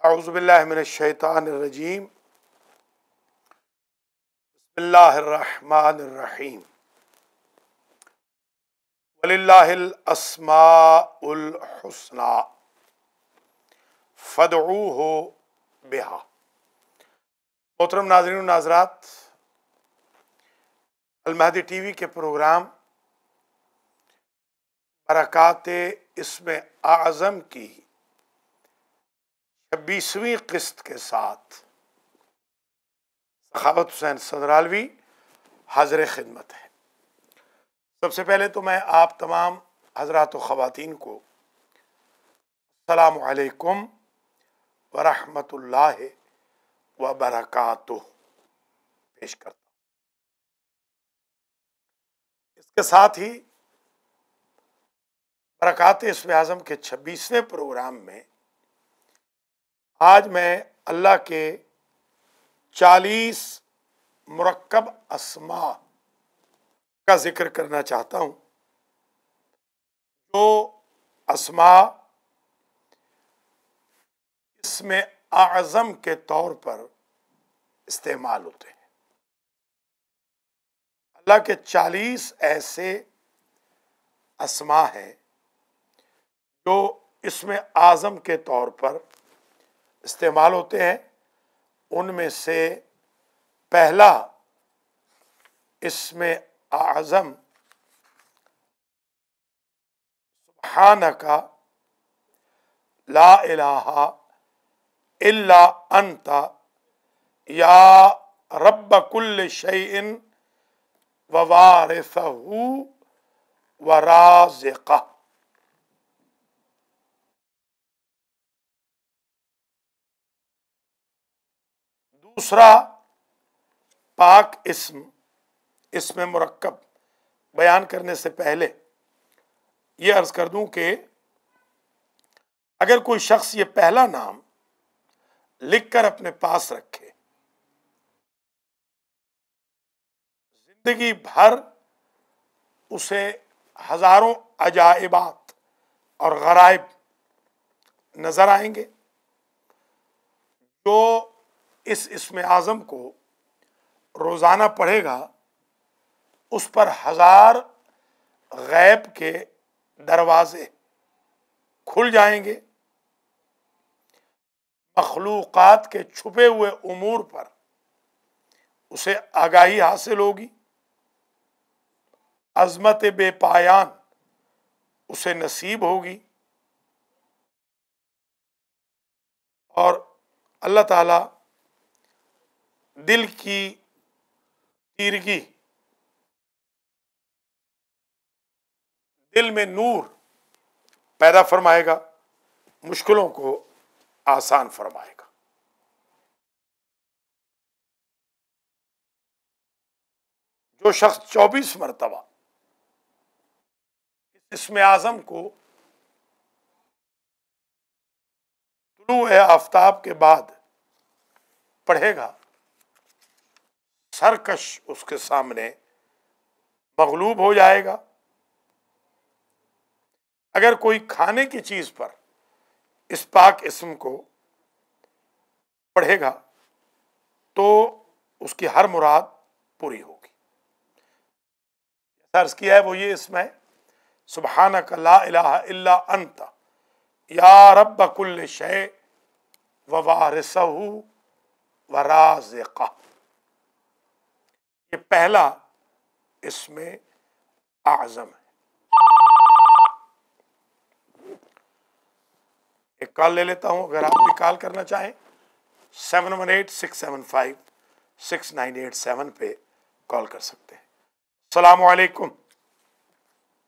اعوذ باللہ من الشیطان الرجیم بسم اللہ الرحمن الرحیم وَلِلَّهِ الْأَسْمَاءُ الْحُسْنَى فَادْعُوهُ بِهَا۔ محترم ناظرین و ناظرات، المہدی ٹی وی کے پروگرام برکات اسم اعظم کی 26ویں قسط کے ساتھ سخاوت حسین صدرالوی حاضر خدمت ہے۔ سب سے پہلے تو میں آپ تمام حضرات و خواتین کو السلام علیکم ورحمۃ اللہ وبرکاتہ پیش کرتا ہوں۔ اس کے ساتھ ہی برکات اسم اعظم کے 26ویں پروگرام میں آج میں اللہ کے 40 مرکب اسماء کا ذکر کرنا چاہتا ہوں، جو اسماء اسم اعظم کے طور پر استعمال ہوتے ہیں۔ اللہ کے 40 ایسے اسماء ہیں جو اسم اعظم کے طور پر استعمال ہوتے ہیں۔ ان میں سے پہلا اسم اعظم سبحانک لا الہ الا انت یا رب کل شیء ووارثہ ورازقہ۔ دوسرا پاک اسم مرکب بیان کرنے سے پہلے یہ عرض کر دوں کہ اگر کوئی شخص یہ پہلا نام لکھ کر اپنے پاس رکھے، زندگی بھر اسے ہزاروں عجائبات اور غرائب نظر آئیں گے۔ جو اس اسم اعظم کو روزانہ پڑھے گا اس پر 1000 غیب کے دروازے کھل جائیں گے، مخلوقات کے چھپے ہوئے امور پر اسے آگاہی حاصل ہوگی، عظمت بے پایان اسے نصیب ہوگی، اور اللہ تعالی دل کی تیرگی، دل میں نور پیدا فرمائے گا، مشکلوں کو آسان فرمائے گا۔ جو شخص 24 مرتبہ اس اسم اعظم کو طلوع آفتاب کے بعد پڑھے گا، سرکش اس کے سامنے مغلوب ہو جائے گا۔ اگر کوئی کھانے کی چیز پر اس پاک اسم کو پڑھے گا تو اس کی ہر مراد پوری ہوگی۔ جیسا عرض کیا ہے وہ یہ اسم ہے، سبحانک لا الہ الا انت یا رب کل شیء ووارثہ ورازقہ۔ یہ پہلا اسم اعظم ہے۔ ایک کال لے لیتا ہوں، اگر آپ بھی کال کرنا چاہیں 718-675-6987 پہ کال کر سکتے ہیں۔ السلام علیکم۔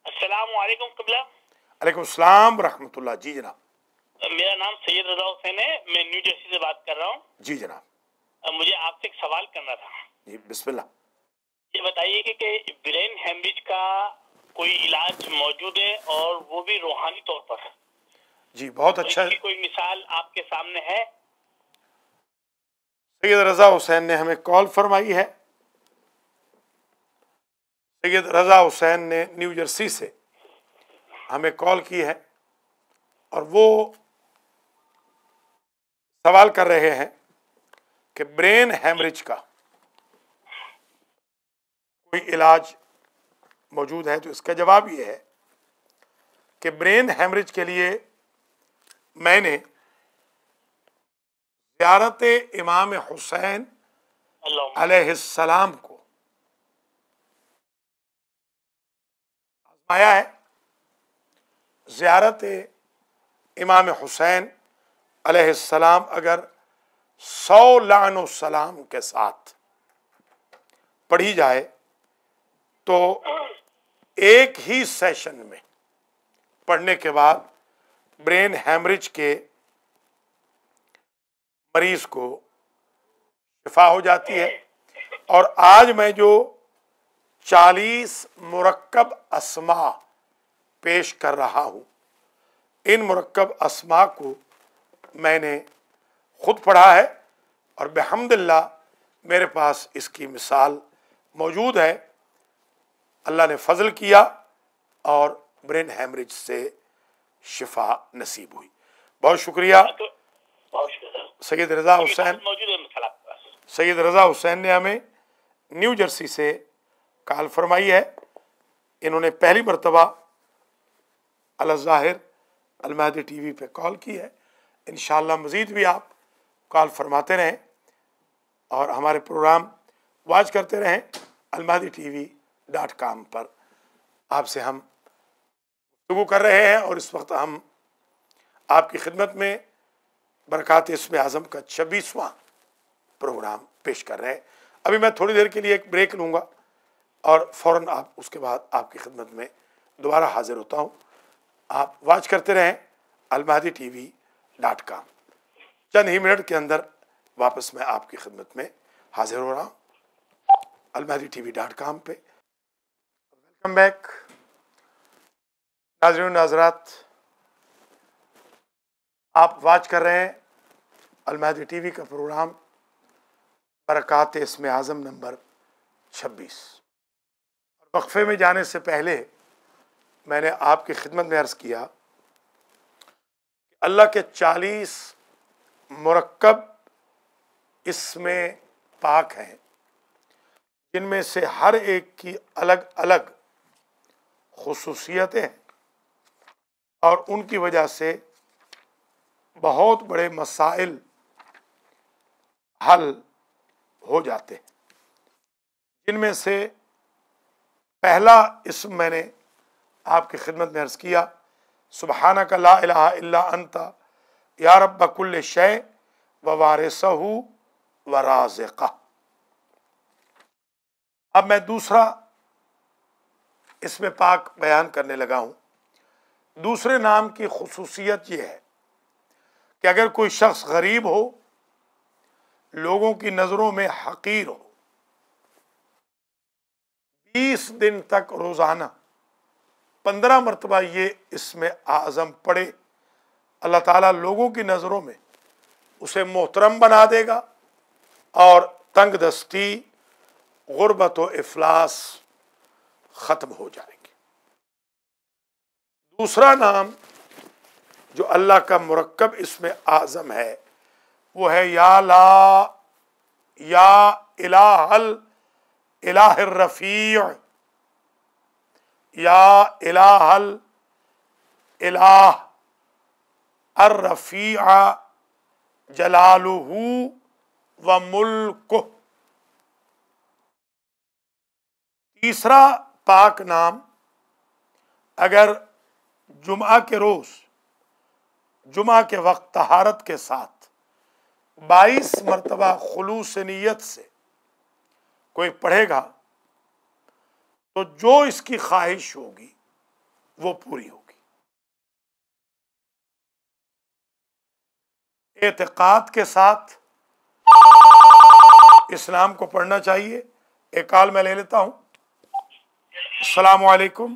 السلام علیکم قبلہ۔ علیکم السلام ورحمۃ اللہ۔ جی جناب۔ میرا نام سید رضا حسین ہے، میں نیو جرسی سے بات کر رہا ہوں۔ جی جناب۔ مجھے آپ سے ایک سوال کرنا تھا۔ جی بسم اللہ۔ یہ بتائیے کہ برین ہیمریج کا کوئی علاج موجود ہے اور وہ بھی روحانی طور پر؟ جی بہت اچھا۔ اس کی کوئی مثال آپ کے سامنے ہے؟ سید رضا حسین نے ہمیں کال فرمائی ہے۔ سید رضا حسین نے نیو جرسی سے ہمیں کال کی ہے، اور وہ سوال کر رہے ہیں کہ برین ہیمریج کا کوئی علاج موجود ہے، تو اس کا جواب یہ ہے کہ برین ہیمریج کے لیے میں نے زیارت امام حسین اللہ علیہ السلام کو آزمایا ہے۔ زیارت امام حسین علیہ السلام اگر 100 لعن و سلام کے ساتھ پڑھی جائے تو ایک ہی سیشن میں پڑھنے کے بعد برین ہیمریج کے مریض کو شفا ہو جاتی ہے۔ اور آج میں جو 40 مرکب اسما پیش کر رہا ہوں، ان مرکب اسما کو میں نے خود پڑھا ہے اور بحمد اللہ میرے پاس اس کی مثال موجود ہے۔ اللہ نے فضل کیا اور برین ہیمریج سے شفا نصیب ہوئی۔ بہت شکریہ بہت شکریہ۔ سید رضا حسین۔ موجود ہے مثال آپ کے پاس۔ سید رضا حسین نے ہمیں نیو جرسی سے کال فرمائی ہے۔ انہوں نے پہلی مرتبہ الظاہر المہدی ٹی وی پہ کال کی ہے۔ انشاءاللہ مزید بھی آپ کال فرماتے رہیں اور ہمارے پروگرام واچ کرتے رہیں۔ almahdiTV.com پر آپ سے ہم گفتگو کر رہے ہیں اور اس وقت ہم آپ کی خدمت میں برکات اسم اعظم کا 26واں پروگرام پیش کر رہے ہیں۔ ابھی میں تھوڑی دیر کے لیے ایک بریک لوں گا اور فوراً اس کے بعد آپ کی خدمت میں دوبارہ حاضر ہوتا ہوں۔ آپ واچ کرتے رہیں almahdiTV.com۔ چند ہی منٹ کے اندر واپس میں آپ کی خدمت میں حاضر ہو رہا ہوں almahdiTV.com پہ۔ ویلکم بیک ناظرین و ناظرات، آپ واچ کر رہے ہیں المہدی ٹی وی کا پروگرام برکات اسم اعظم نمبر 26۔ وقفے میں جانے سے پہلے میں نے آپ کی خدمت میں عرض کیا کہ اللہ کے 40 مرکب اسم پاک ہیں، جن میں سے ہر ایک کی الگ الگ خصوصیتیں ہیں اور ان کی وجہ سے بہت بڑے مسائل حل ہو جاتے ہیں۔ جن میں سے پہلا اسم میں نے آپ کی خدمت میں عرض کیا، سبحانک لا الہ الا انت یا رب کل شیء و وارثہ و رازقہ۔ اب میں دوسرا اسم پاک بیان کرنے لگا ہوں۔ دوسرے نام کی خصوصیت یہ ہے کہ اگر کوئی شخص غریب ہو، لوگوں کی نظروں میں حقیر ہو، 20 دن تک روزانہ 15 مرتبہ یہ اسم اعظم پڑھے، اللہ تعالیٰ لوگوں کی نظروں میں اسے محترم بنا دے گا اور تنگ دستی، غربت و افلاس ختم ہو جائے گی۔ دوسرا نام جو اللہ کا مرکب اسم اعظم ہے وہ ہے یا الہ الرفیع، یا الہ الہ الرفیع جلالہ و ملکہ۔ تیسرا پاک نام اگر جمعہ کے روز، جمعہ کے وقت طہارت کے ساتھ 22 مرتبہ خلوص نیت سے کوئی پڑھے گا تو جو اس کی خواہش ہوگی وہ پوری ہوگی۔ اعتقاد کے ساتھ اسلام کو پڑھنا چاہیے۔ ایک کال میں لے لیتا ہوں۔ السلام علیکم۔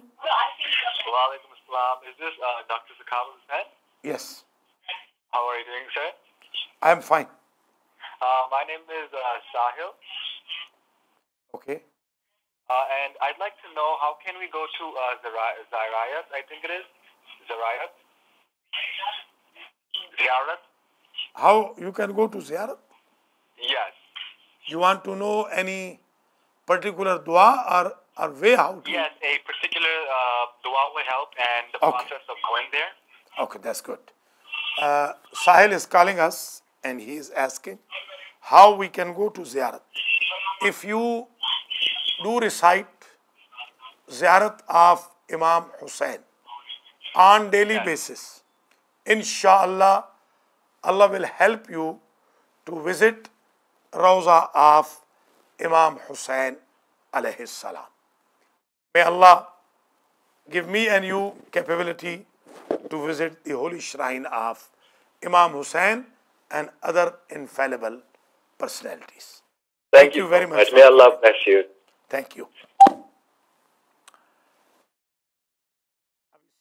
Walaikum assalam. Is this Dr. Zakab Hussain? Yes, How are you doing, sir? I am fine. My name is Sahil, Okay. and I'd like to know how can we go to Zirayat, I think it is? Zirayat? Ziyarat? how you can go to ziyarat? Yes. You want to know any particular dua or way how to? Yes, a particular dua will help and the Okay. process of going there. Okay, that's good. Sahil is calling us and he is asking how we can go to ziyarat. If you do recite ziyarat of Imam Hussain on daily basis, inshallah, Allah will help you to visit Rawza of Imam Hussain alayhi salam. May Allah give me and you capability to visit the holy shrine of Imam Hussain and other infallible personalities. Thank you very much. May Allah bless you. Thank you.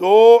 2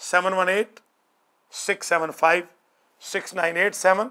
718-675-6987।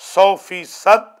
100%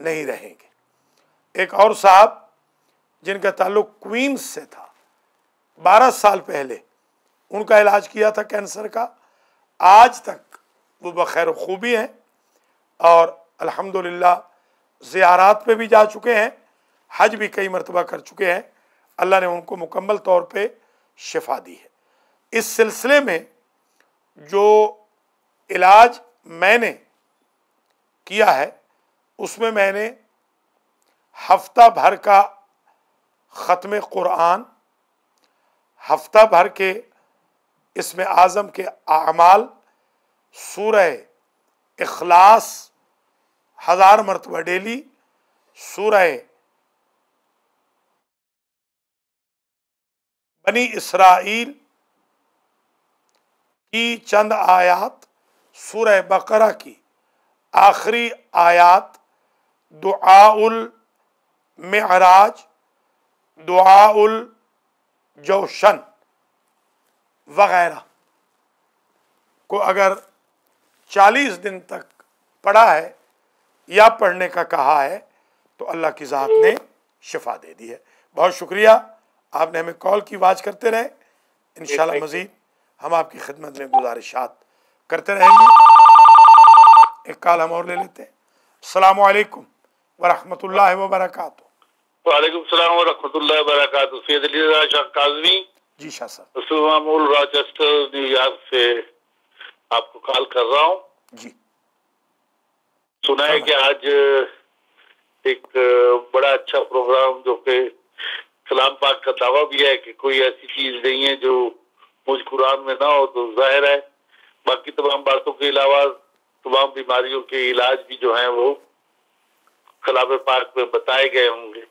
نہیں رہیں گے۔ ایک اور صاحب جن کا تعلق Queens سے تھا، 12 سال پہلے ان کا علاج کیا تھا کینسر کا، آج تک وہ بخیر و خوبی ہیں اور الحمدللہ زیارات پہ بھی جا چکے ہیں، حج بھی کئی مرتبہ کر چکے ہیں، اللہ نے ان کو مکمل طور پہ شفا دی ہے۔ اس سلسلے میں جو علاج میں نے کیا ہے اس میں میں نے ہفتہ بھر کا ختم قرآن، ہفتہ بھر کے اسم اعظم کے اعمال، سورہ اخلاص 1000 مرتبہ ڈیلی، سورہ بنی اسرائیل کی چند آیات، سورہ بقرہ کی آخری آیات، دعاء المعراج، دعاء الجوشن وغیرہ کو اگر 40 دن تک پڑھا ہے یا پڑھنے کا کہا ہے تو اللہ کی ذات نے شفا دے دی ہے۔ بہت شکریہ، آپ نے ہمیں کال کی آواز کرتے رہے، انشاءاللہ مزید ہم آپ کی خدمت میں گزارشات کرتے رہیں گے۔ ایک کال ہم اور لے لیتے ہیں۔ السلام علیکم ورحمۃ اللہ وبرکاتہ۔ وعلیکم السلام ورحمۃ اللہ وبرکاتہ۔ سید علی رضا شاہ کاظمی، جی شاہ صاحب، رسول معمول راچسٹر نیو یارک سے آپ کو کال کر رہا ہوں۔ جی سنا ہے کہ آج ایک بڑا اچھا پروگرام جو کہ کلام پاک کا دعویٰ بھی ہے کہ کوئی ایسی چیز نہیں ہے جو مجھ قرآن میں نہ ہو، تو ظاہر ہے باقی تمام باتوں کے علاوہ تمام بیماریوں کے علاج بھی جو ہیں وہ کلام پاک میں بتائے گئے ہوں گے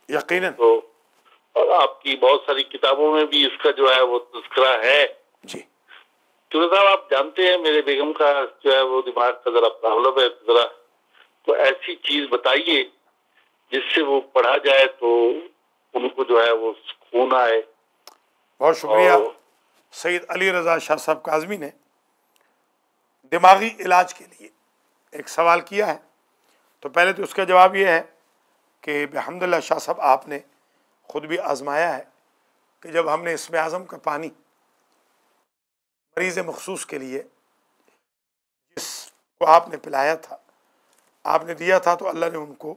یقیناً۔ تو، اور آپ کی بہت ساری کتابوں میں بھی اس کا جو ہے وہ تذکرہ ہے۔ جی کیونکہ صاحب آپ جانتے ہیں میرے بیگم کا جو ہے وہ دماغ کا ذرا پرابلم ہے، ذرا تو ایسی چیز بتائیے جس سے وہ پڑھا جائے تو ان کو جو ہے وہ سکون آئے۔ بہت شکریہ۔ سید علی رضا شاہ صاحب کاظمی نے دماغی علاج کے لیے ایک سوال کیا ہے، تو پہلے تو اس کا جواب یہ ہے کہ بحمدللہ شاہ صاحب آپ نے خود بھی آزمایا ہے کہ جب ہم نے اسم اعظم کا پانی مریض مخصوص کے لیے جس کو آپ نے پلایا تھا، آپ نے دیا تھا، تو اللہ نے ان کو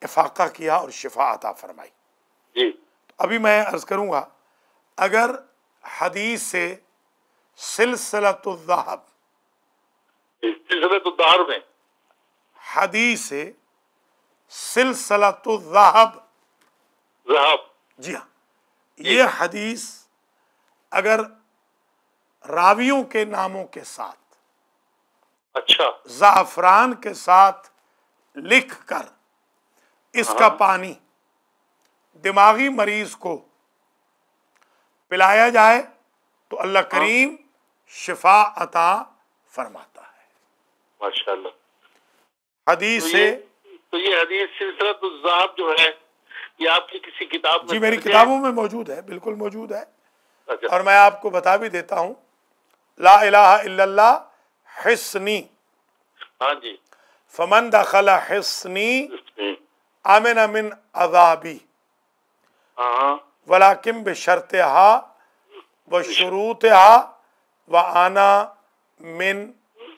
افاقہ کیا اور شفا عطا فرمائی۔ جی تو ابھی میں عرض کروں گا، اگر حدیث سے سلسلۃ الذہب، سلسلۃ الدہر میں حدیث سے سلسلۃ الذہب، ذہب، جی ہاں، یہ حدیث اگر راویوں کے ناموں کے ساتھ اچھا زعفران کے ساتھ لکھ کر اس کا پانی دماغی مریض کو پلایا جائے تو اللہ کریم شفا عطا فرماتا ہے۔ ماشاءاللہ۔ حدیث سے تو یہ حدیث سلسلۃ الذہب جو ہے یہ آپ کی کسی کتاب میں؟ جی میری کتابوں میں موجود ہے، بالکل موجود ہے، اچھا، اور میں آپ کو بتا بھی دیتا ہوں، لا الہ الا اللہ حصنی، ہاں جی، فمن دخل حصنی امن من عذابی ہاں ولکن بشرطها وشروطها وانا من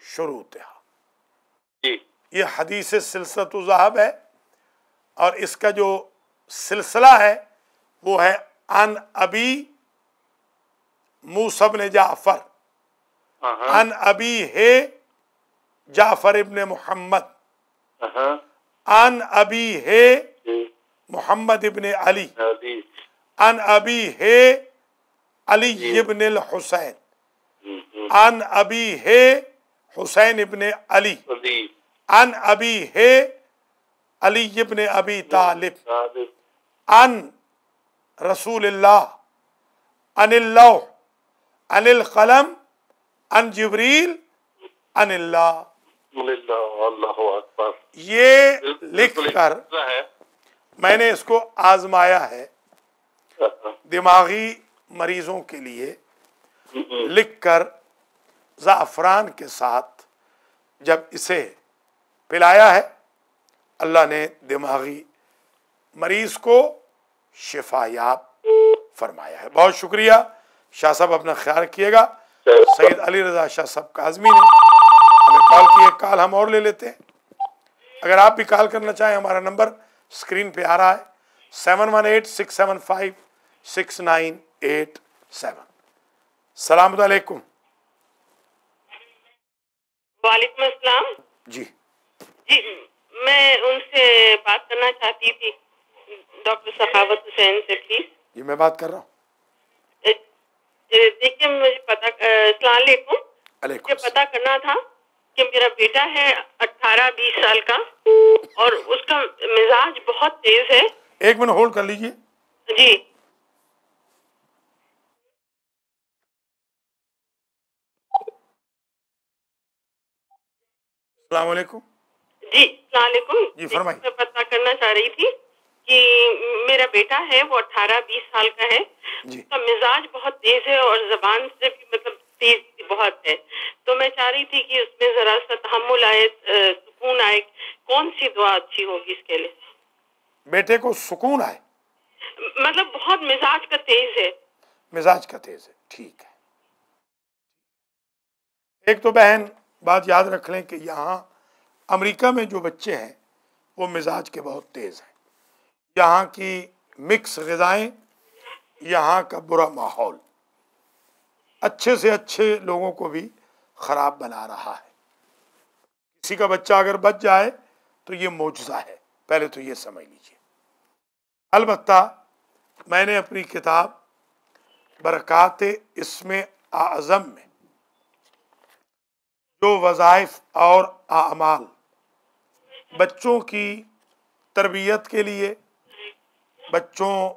شروطها۔ جی یہ حدیث سلسلۃ الذہب ہے، اور اس کا جو سلسلہ ہے وہ ہے عن ابی موسیٰ بن جعفر، عن ابی ہے جعفر ابن محمد، عن ابی ہے محمد ابن علی، عن ابی ہے علی ابن الحسین، عن ابی ہے حسین ابن علی، عن ابی ہے علی ابن ابی طالب، عن رسول اللہ، عن اللوح، عن القلم، عن جبریل، عن اللہ۔ اللہ اکبر۔ یہ لکھ کر میں نے اس کو آزمایا ہے دماغی مریضوں کے لیے، لکھ کر زعفران کے ساتھ جب اسے پلایا ہے اللہ نے دماغی مریض کو شفا یاب فرمایا ہے۔ بہت شکریہ شاہ صاحب، اپنا خیال رکھیے گا۔ سید علی رضا شاہ صاحب کاظمی نے ہمیں کال کی، ایک کال ہم اور لے لیتے ہیں۔ اگر آپ بھی کال کرنا چاہیں، ہمارا نمبر اسکرین پہ آ رہا ہے 718-675-6987۔ السلام علیکم۔ وعلیکم السلام۔ جی میں ان سے بات کرنا چاہتی تھی، ڈاکٹر سخاوت حسین سے، پلیز۔ جی میں بات کر رہا ہوں۔ دیکھیے مجھے السلام علیکم۔ علیکم مجھے پتا کرنا تھا کہ میرا بیٹا ہے 18-20 سال کا، اور اس کا مزاج بہت تیز ہے۔ ایک منٹ ہولڈ کر لیجئے۔ جی السلام علیکم۔ جی السلام علیکم۔ جی فرمائیے۔ میں پتا کرنا چاہ رہی تھی کہ میرا بیٹا ہے، وہ 18-20 سال کا ہے، جی اس کا مزاج بہت تیز ہے اور زبان سے بھی مطلب تیز بہت ہے، تو میں چاہ رہی تھی کہ اس میں ذرا سا تحمل آئے، سکون آئے، کون سی دعا اچھی ہوگی اس کے لیے؟ بیٹے کو سکون آئے، مطلب بہت مزاج کا تیز ہے۔ مزاج کا تیز ہے، ٹھیک ہے۔ ایک تو بہن بات یاد رکھ لیں کہ یہاں امریکہ میں جو بچے ہیں وہ مزاج کے بہت تیز ہیں۔ یہاں کی مکس غذائیں، یہاں کا برا ماحول اچھے سے اچھے لوگوں کو بھی خراب بنا رہا ہے۔ کسی کا بچہ اگر بچ جائے تو یہ معجزہ ہے، پہلے تو یہ سمجھ لیجئے۔ البتہ میں نے اپنی کتاب برکات اسم اعظم میں جو وظائف اور اعمال بچوں کی تربیت کے لیے، بچوں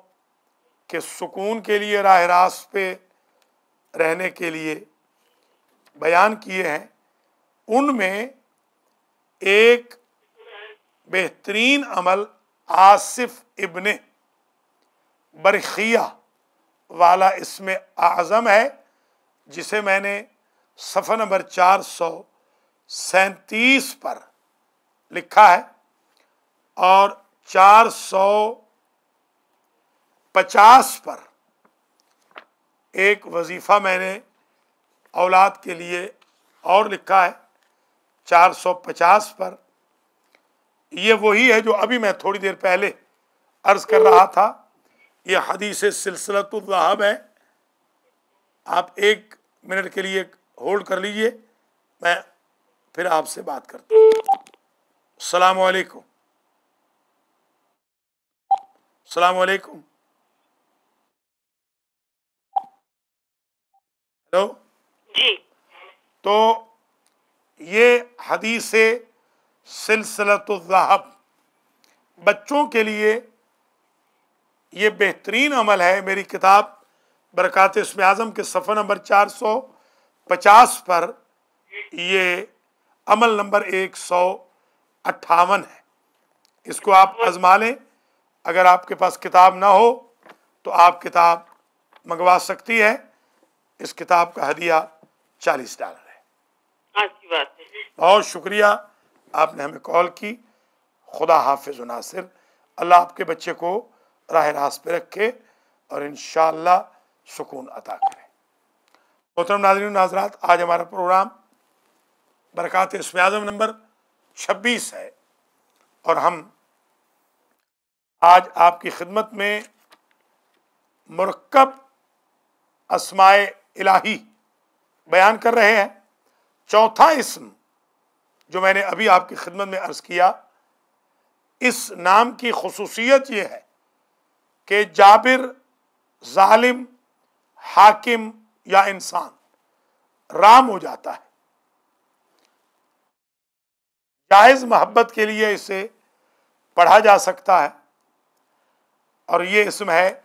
کے سکون کے لیے، راہ راست پہ رہنے کے لیے بیان کیے ہیں، ان میں ایک بہترین عمل آصف ابن برخیہ والا اسم اعظم ہے، جسے میں نے صفحہ نمبر 437 پر لکھا ہے، اور 450 پر ایک وظیفہ میں نے اولاد کے لیے اور لکھا ہے۔ 450 پر یہ وہی ہے جو ابھی میں تھوڑی دیر پہلے عرض کر رہا تھا، یہ حدیث سلسلۃ الذہب ہے۔ آپ ایک منٹ کے لیے ہولڈ کر لیجئے، میں پھر آپ سے بات کرتا ہوں۔ السلام علیکم۔ السلام علیکم۔ ہلو جی تو یہ حدیث سلسلۃ الذہب بچوں کے لیے یہ بہترین عمل ہے۔ میری کتاب برکات اسم اعظم کے صفحہ نمبر 450 پر یہ عمل نمبر 158 ہے۔ اس کو آپ آزما لیں۔ اگر آپ کے پاس کتاب نہ ہو تو آپ کتاب منگوا سکتی ہے۔ اس کتاب کا ہدیہ $40 ہے۔ اچھی بات ہے۔ بہت شکریہ، آپ نے ہمیں کال کی۔ خدا حافظ و ناصر۔ اللہ آپ کے بچے کو راہ راست پہ رکھے اور انشاءاللہ سکون عطا کرے۔ محترم ناظرین و ناظرات، آج ہمارا پروگرام برکات اسم اعظم نمبر 26 ہے، اور ہم آج آپ کی خدمت میں مرکب اسماء الہی بیان کر رہے ہیں۔ چوتھا اسم جو میں نے ابھی آپ کی خدمت میں عرض کیا، اس نام کی خصوصیت یہ ہے کہ جابر، ظالم، حاکم یا انسان رام ہو جاتا ہے۔ جائز محبت کے لیے اسے پڑھا جا سکتا ہے، اور یہ اسم ہے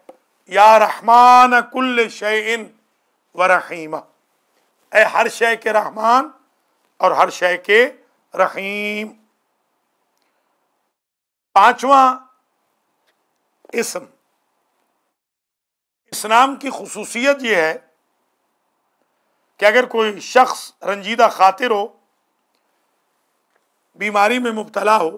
یا رحمان کل شیء و رحیمہ، اے ہر شے کے رحمان اور ہر شے کے رحیم۔ پانچواں اسم، اس نام کی خصوصیت یہ ہے کہ اگر کوئی شخص رنجیدہ خاطر ہو، بیماری میں مبتلا ہو،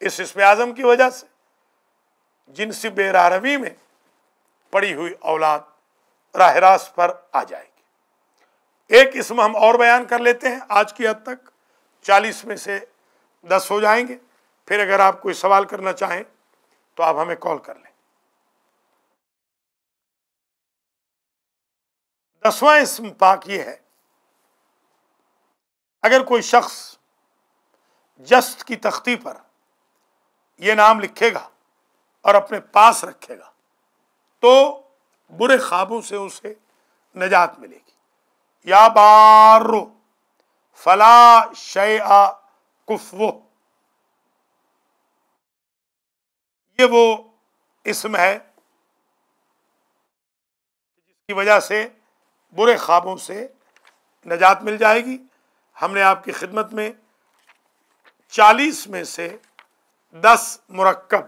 اس اسم اعظم کی وجہ سے جنسی بے راہروی میں پڑی ہوئی اولاد راہ راست پر آ جائے گی۔ ایک اسم ہم اور بیان کر لیتے ہیں، آج کی حد تک 40 میں سے 10 ہو جائیں گے، پھر اگر آپ کوئی سوال کرنا چاہیں تو آپ ہمیں کال کر لیں۔ 10واں اسم پاک یہ ہے، اگر کوئی شخص جست کی تختی پر یہ نام لکھے گا اور اپنے پاس رکھے گا تو برے خوابوں سے اسے نجات ملے گی۔ یا بارو فلا شیء کفو، یہ وہ اسم ہے جس کی وجہ سے برے خوابوں سے نجات مل جائے گی۔ ہم نے آپ کی خدمت میں 40 میں سے 10 مرکب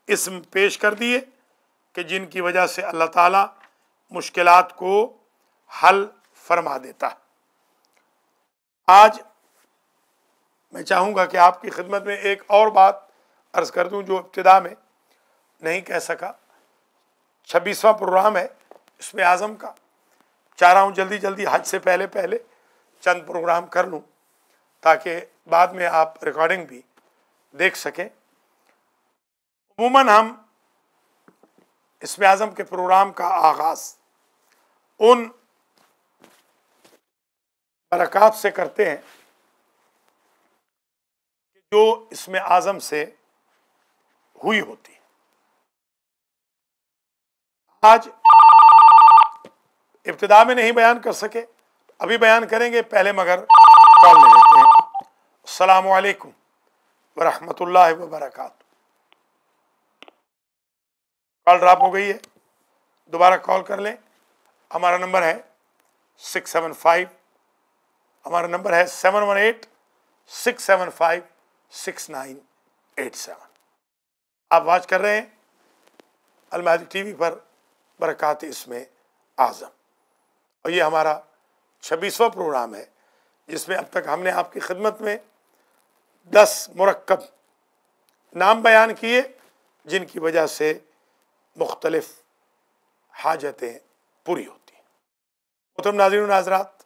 اسم پیش کر دیے کہ جن کی وجہ سے اللہ تعالیٰ مشکلات کو حل فرما دیتا ہے۔ آج میں چاہوں گا کہ آپ کی خدمت میں ایک اور بات عرض کر دوں جو ابتدا میں نہیں کہہ سکا۔ 26واں پروگرام ہے اسم اعظم کا، چاہ رہا ہوں جلدی جلدی حج سے پہلے چند پروگرام کر لوں تاکہ بعد میں آپ ریکارڈنگ بھی دیکھ سکیں۔ عموماً ہم اسم اعظم کے پروگرام کا آغاز ان برکات سے کرتے ہیں جو اسم اعظم سے ہوئی ہوتی ہے۔ آج ابتدا میں نہیں بیان کر سکے، ابھی بیان کریں گے، پہلے مگر کال لے لیتے ہیں۔ السلام علیکم ورحمۃ اللہ وبرکاتہ۔ کال ڈراپ ہو گئی ہے، دوبارہ کال کر لیں۔ ہمارا نمبر ہے 675، ہمارا نمبر ہے 718-675-6987۔ آپ واچ کر رہے ہیں المہدی ٹی وی پر برکات اسم اعظم، اور یہ ہمارا 26واں پروگرام ہے جس میں اب تک ہم نے آپ کی خدمت میں 10 مرکب نام بیان کیے جن کی وجہ سے مختلف حاجتیں پوری ہوتی ہیں۔ محترم ناظرین و ناظرات،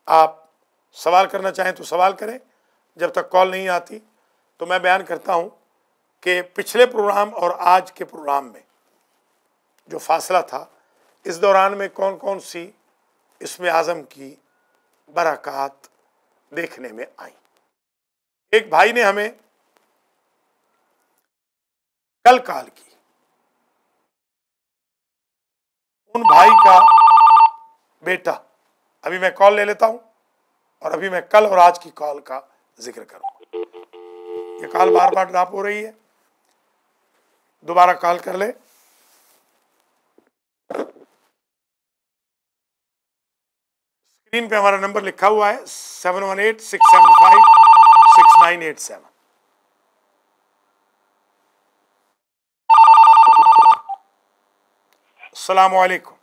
آپ سوال کرنا چاہیں تو سوال کریں، جب تک کال نہیں آتی تو میں بیان کرتا ہوں کہ پچھلے پروگرام اور آج کے پروگرام میں جو فاصلہ تھا، اس دوران میں کون کون سی اسم اعظم کی برکات دیکھنے میں آئیں۔ ایک بھائی نے ہمیں کل کال کی، ان بھائی کا بیٹا، ابھی میں کال لے لیتا ہوں اور ابھی میں کل اور آج کی کال کا ذکر کروں۔ یہ کال بار بار ڈراپ ہو رہی ہے، دوبارہ کال کر لے۔ اسکرین پہ ہمارا نمبر لکھا ہوا ہے 718-675-6987۔ السلام علیکم۔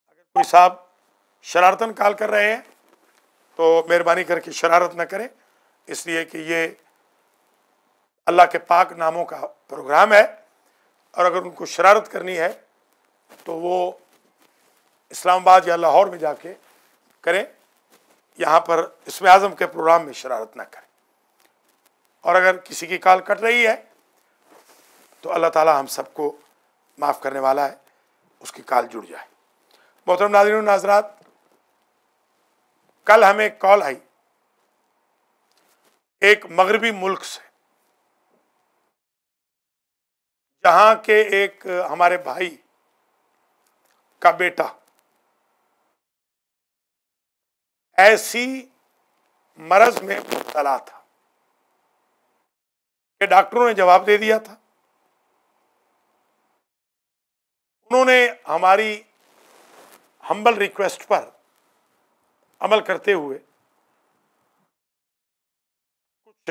اگر کوئی صاحب شرارتاً کال کر رہے ہیں تو مہربانی کر کے شرارت نہ کریں، اس لیے کہ یہ اللہ کے پاک ناموں کا پروگرام ہے، اور اگر ان کو شرارت کرنی ہے تو وہ اسلام آباد یا لاہور میں جا کے کریں، یہاں پر اسم اعظم کے پروگرام میں شرارت نہ کریں۔ اور اگر کسی کی کال کٹ رہی ہے تو اللہ تعالیٰ ہم سب کو معاف کرنے والا ہے، اس کی کال جڑ جائے۔ محترم ناظرین و ناظرات، کل ہمیں کال آئی ایک مغربی ملک سے، جہاں کے ایک ہمارے بھائی کا بیٹا ایسی مرض میں مبتلا تھا کہ ڈاکٹروں نے جواب دے دیا تھا۔ انہوں نے ہماری ہمبل ریکویسٹ پر عمل کرتے ہوئے کچھ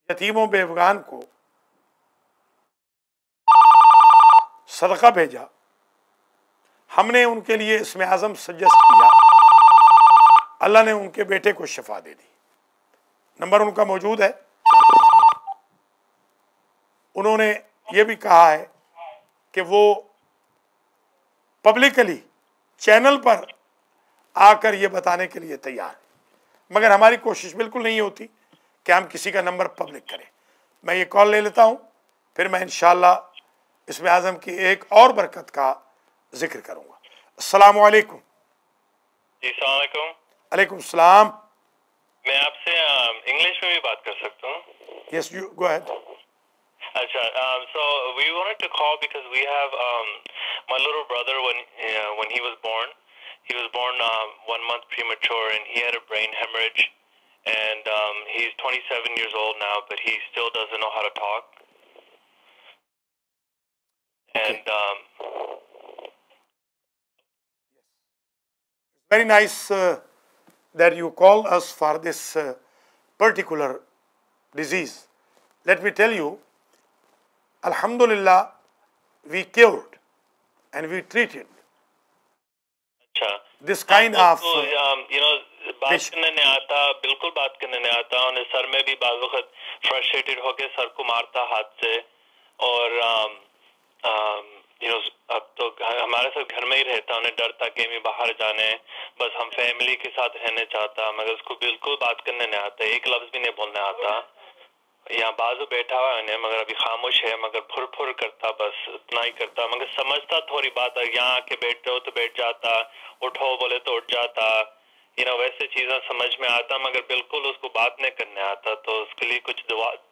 یتیموں بیوگان کو صدقہ بھیجا۔ ہم نے ان کے لیے اسم اعظم سجیسٹ کیا، اللہ نے ان کے بیٹے کو شفا دے دی. نمبر ان کا موجود ہے. انہوں نے یہ بھی کہا ہے کہ وہ پبلکلی چینل پر آ کر یہ بتانے کے لیے تیار ہے، مگر ہماری کوشش بالکل نہیں ہوتی کہ ہم کسی کا نمبر پبلک کریں. میں یہ کال لے لیتا ہوں، پھر میں انشاءاللہ اسم اعظم کی ایک اور برکت کا ذکر کروں گا. السلام علیکم. جی السلام علیکم. علیکم السلام. میں آپ سے انگلش میں بھی بات کر سکتا ہوں؟ Yes you go ahead. اچھا so we wanted to call because we have my little brother when he was born 1 month premature and he had a brain hemorrhage and he's 27 years old now but he still doesn't know how to talk and very nice that you call us for this particular disease. Let me tell you, Alhamdulillah, we cured and we treated اچھا this kind of بات کرنے نہیں آتا، بالکل بات کرنے نہیں آتا. انہیں سر میں بھی بعض وقت فرسٹریٹڈ ہو کے سر کو مارتا ہاتھ سے، اور اب تو ہمارے ساتھ گھر میں ہی رہتا، انہیں ڈرتا کہ میں باہر جانے، بس ہم فیملی کے ساتھ رہنے چاہتا، مگر اس کو بالکل بات کرنے نہیں آتا، ایک لفظ بھی نہیں بولنے آتا. یہاں بازو بیٹھا ہوا انہیں مگر ابھی خاموش ہے، مگر پھر پھر کرتا، بس اتنا ہی کرتا، مگر سمجھتا تھوڑی بات. یہاں آ کے بیٹھ جاؤ تو بیٹھ جاتا، اٹھو بولے تو اٹھ جاتا، ویسے چیزیں سمجھ میں آتا، مگر بالکل اس کو بات نہیں کرنے آتا. تو اس کے لیے کچھ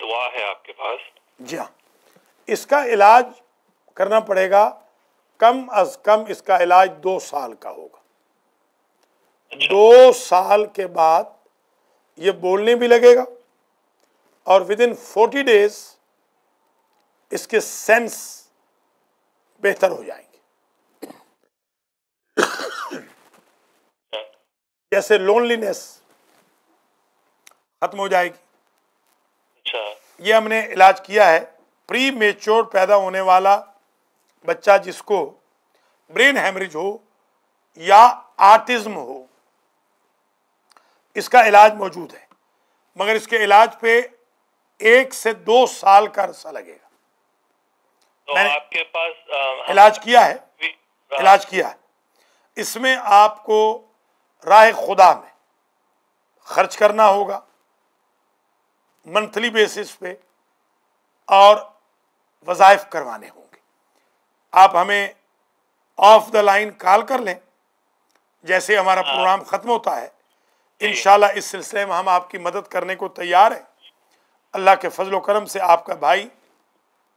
دعا ہے آپ کے پاس؟ جی ہاں، اس کا علاج کرنا پڑے گا. کم از کم اس کا علاج 2 سال کا ہوگا. 2 سال کے بعد یہ بولنے بھی لگے گا اور ودن 40 days اس کے سینس بہتر ہو جائیں گے. جیسے لونلینس ختم ہو جائے گی. اچھا یہ ہم نے علاج کیا ہے. پری میچور پیدا ہونے والا بچہ جس کو برین ہیمریج ہو یا آٹزم ہو، اس کا علاج موجود ہے، مگر اس کے علاج پہ 1 سے 2 سال کا عرصہ لگے گا. تو میں نے آپ کے پاس علاج کیا ہے. اس میں آپ کو راہ خدا میں خرچ کرنا ہوگا منتھلی بیسس پہ، اور وظائف کروانے ہوں گے. آپ ہمیں آف دا لائن کال کر لیں جیسے ہمارا پروگرام ختم ہوتا ہے. انشاءاللہ اس سلسلے میں ہم آپ کی مدد کرنے کو تیار ہیں. اللہ کے فضل و کرم سے آپ کا بھائی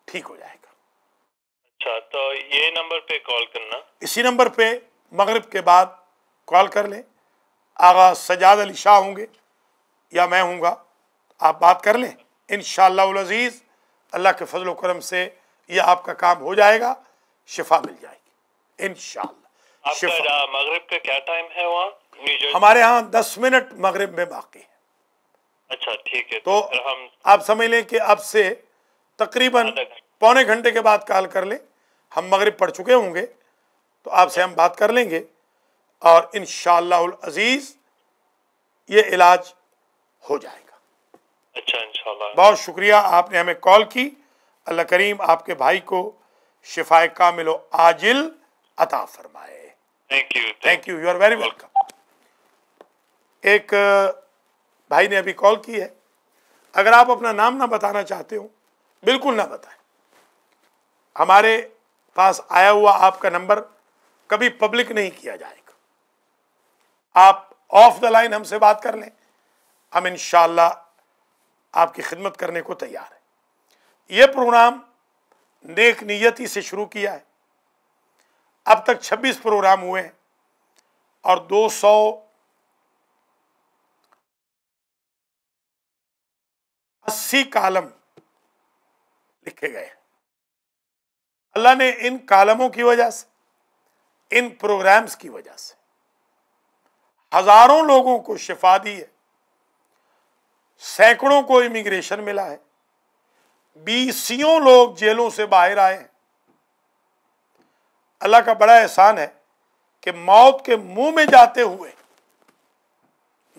ٹھیک ہو جائے گا. اچھا تو یہ نمبر پہ کال کرنا؟ اسی نمبر پہ مغرب کے بعد کال کر لیں. آغا سجاد علی شاہ ہوں گے یا میں ہوں گا، آپ بات کر لیں. انشاءاللہ العزیز اللہ کے فضل و کرم سے یہ آپ کا کام ہو جائے گا، شفا مل جائے گی انشاءاللہ. آپ کا مغرب کا کیا ٹائم ہے وہاں؟ ہمارے ہاں 10 منٹ مغرب میں باقی ہے. اچھا ٹھیک ہے. تو ہم آپ سمجھ لیں کہ اب سے تقریباً پونے گھنٹے کے بعد کال کر لیں. ہم مغرب پڑھ چکے ہوں گے تو آپ سے ہم بات کر لیں گے اور انشاءاللہ العزیز یہ علاج ہو جائے گا. اچھا انشاءاللہ. بہت شکریہ آپ نے ہمیں کال کی. اللہ کریم آپ کے بھائی کو شفائے کامل و عاجل عطا فرمائے. Thank you. You are very welcome. ایک بھائی نے ابھی کال کی ہے. اگر آپ اپنا نام نہ بتانا چاہتے ہو بالکل نہ بتائیں. ہمارے پاس آیا ہوا آپ کا نمبر کبھی پبلک نہیں کیا جائے گا. آپ آف دا لائن ہم سے بات کر لیں، ہم انشاءاللہ آپ کی خدمت کرنے کو تیار ہیں. یہ پروگرام نیک نیتی سے شروع کیا ہے. اب تک 26 پروگرام ہوئے ہیں اور 280 کالم لکھے گئے ہیں. اللہ نے ان کالموں کی وجہ سے، ان پروگرامز کی وجہ سے ہزاروں لوگوں کو شفا دی ہے. سینکڑوں کو امیگریشن ملا ہے. 20 لوگ جیلوں سے باہر آئے ہیں. اللہ کا بڑا احسان ہے کہ موت کے منہ میں جاتے ہوئے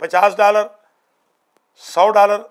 $50, $100,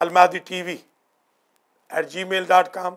almahditv@gmail.com।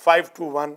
521,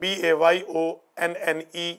BAYONNE,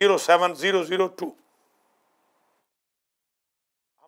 07002।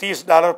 $30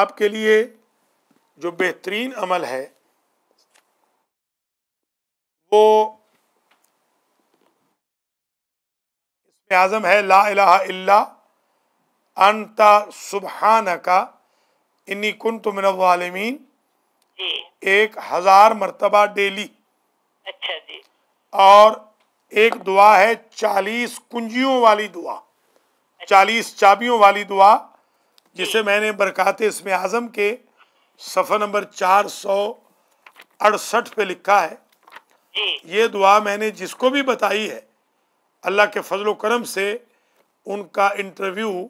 آپ کے لیے جو بہترین عمل ہے وہ اسم اعظم ہے لا الہ الا انت سبحانک انی کنت من الظالمین، جی 1000 مرتبہ ڈیلی، اچھا جی اور ایک دعا ہے 40 کنجیوں والی دعا، 40 چابیوں والی دعا، جسے میں نے برکات اسم اعظم کے صفحہ نمبر 468 پہ لکھا ہے۔ جی یہ دعا میں نے جس کو بھی بتائی ہے، اللہ کے فضل و کرم سے ان کا انٹرویو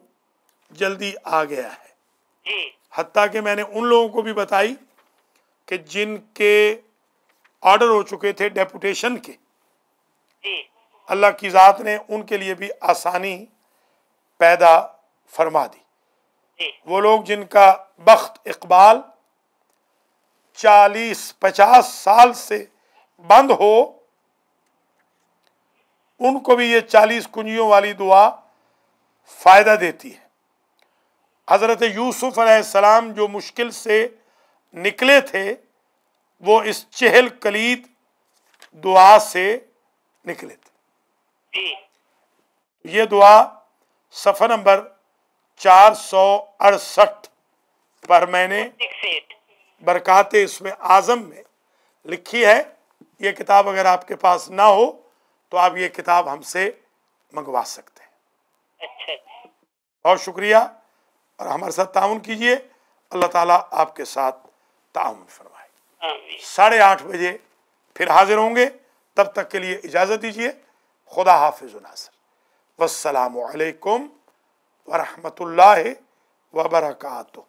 جلدی آ گیا ہے، جی حتیٰ کہ میں نے ان لوگوں کو بھی بتائی کہ جن کے آرڈر ہو چکے تھے ڈیپوٹیشن کے، جی اللہ کی ذات نے ان کے لیے بھی آسانی پیدا فرما دی۔ جی وہ لوگ جن کا بخت اقبال 40-50 سال سے بند ہو، ان کو بھی یہ 40 کنجیوں والی دعا فائدہ دیتی ہے۔ حضرت یوسف علیہ السلام جو مشکل سے نکلے تھے، وہ اس چہل کلید دعا سے نکلے تھے۔ جی یہ دعا صفحہ نمبر 468 پر میں نے 68 برکات اسم اعظم میں لکھی ہے۔ یہ کتاب اگر آپ کے پاس نہ ہو تو آپ یہ کتاب ہم سے منگوا سکتے ہیں۔ اچھا جی بہت شکریہ، اور ہمارے ساتھ تعاون کیجئے، اللہ تعالیٰ آپ کے ساتھ تعاون فرمائے۔ آمین 8:30 بجے پھر حاضر ہوں گے، تب تک کے لیے اجازت دیجیے۔ خدا حافظ و ناصر، والسلام علیکم ورحمۃ اللہ وبرکاتہ۔